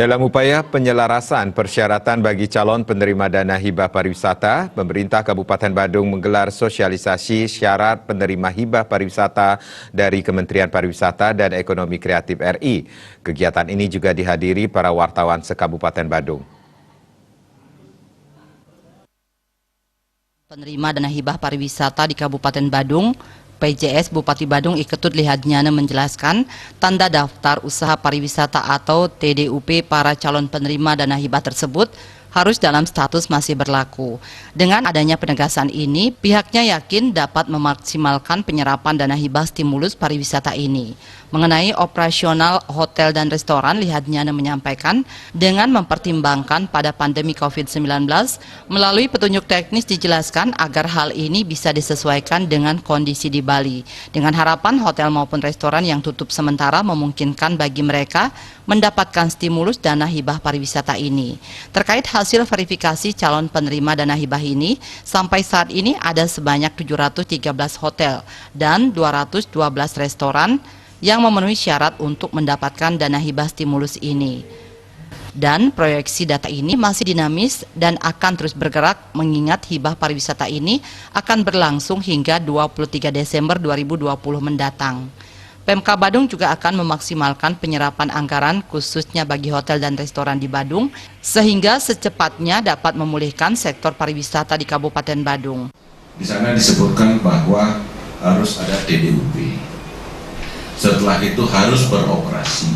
Dalam upaya penyelarasan persyaratan bagi calon penerima dana hibah pariwisata, pemerintah Kabupaten Badung menggelar sosialisasi syarat penerima hibah pariwisata dari Kementerian Pariwisata dan Ekonomi Kreatif RI. Kegiatan ini juga dihadiri para wartawan se-Kabupaten Badung. Penerima dana hibah pariwisata di Kabupaten Badung, PJS Bupati Badung Iketut Lihadnyana menjelaskan tanda daftar usaha pariwisata atau TDUP para calon penerima dana hibah tersebut harus dalam status masih berlaku. Dengan adanya penegasan ini, pihaknya yakin dapat memaksimalkan penyerapan dana hibah stimulus pariwisata ini. Mengenai operasional hotel dan restoran, Lihadnyana menyampaikan dengan mempertimbangkan pada pandemi COVID-19, melalui petunjuk teknis dijelaskan agar hal ini bisa disesuaikan dengan kondisi di Bali. Dengan harapan hotel maupun restoran yang tutup sementara memungkinkan bagi mereka mendapatkan stimulus dana hibah pariwisata ini. Terkait hasil verifikasi calon penerima dana hibah ini, sampai saat ini ada sebanyak 713 hotel dan 212 restoran yang memenuhi syarat untuk mendapatkan dana hibah stimulus ini. Dan proyeksi data ini masih dinamis dan akan terus bergerak mengingat hibah pariwisata ini akan berlangsung hingga 23 Desember 2020 mendatang. Pemkab Badung juga akan memaksimalkan penyerapan anggaran khususnya bagi hotel dan restoran di Badung sehingga secepatnya dapat memulihkan sektor pariwisata di Kabupaten Badung. Di sana disebutkan bahwa harus ada TDUP. Setelah itu harus beroperasi,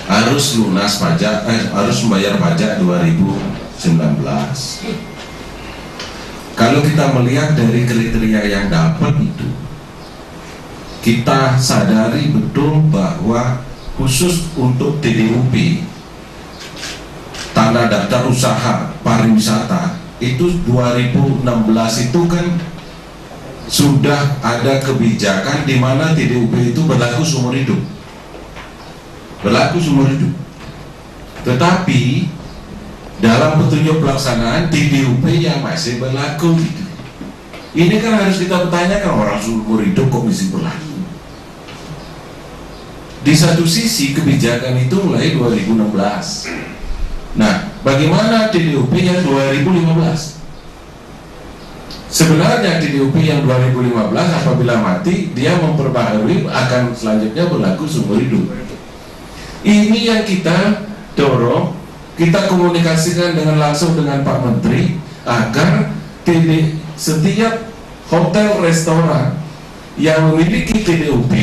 harus lunas pajak, harus membayar pajak 2019. Kalau kita melihat dari kriteria yang dapat itu, kita sadari betul bahwa khusus untuk TDUP, tanda daftar usaha pariwisata, itu 2016 itu kan sudah ada kebijakan di mana TDUP itu berlaku seumur hidup. Tetapi dalam petunjuk pelaksanaan TDUP yang masih berlaku gitu. Ini kan harus kita pertanyakan, orang seumur hidup kok masih berlaku. Di satu sisi kebijakan itu mulai 2016. Nah, bagaimana TDUP yang 2015? Sebenarnya TDUP yang 2015 apabila mati, dia memperbaharui akan selanjutnya berlaku seumur hidup. Ini yang kita dorong, kita komunikasikan dengan langsung dengan Pak Menteri agar setiap hotel restoran yang memiliki TDUP,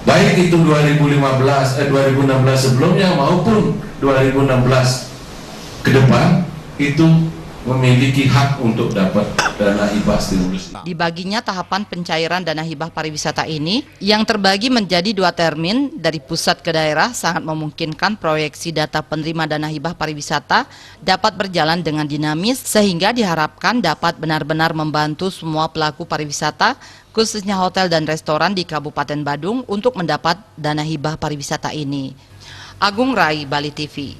baik itu 2016 sebelumnya maupun 2016 ke depan, itu memiliki hak untuk dapat dana hibah stimulus. Dibaginya tahapan pencairan dana hibah pariwisata ini yang terbagi menjadi 2 termin dari pusat ke daerah sangat memungkinkan proyeksi data penerima dana hibah pariwisata dapat berjalan dengan dinamis sehingga diharapkan dapat benar-benar membantu semua pelaku pariwisata khususnya hotel dan restoran di Kabupaten Badung untuk mendapat dana hibah pariwisata ini. Agung Rai, Bali TV.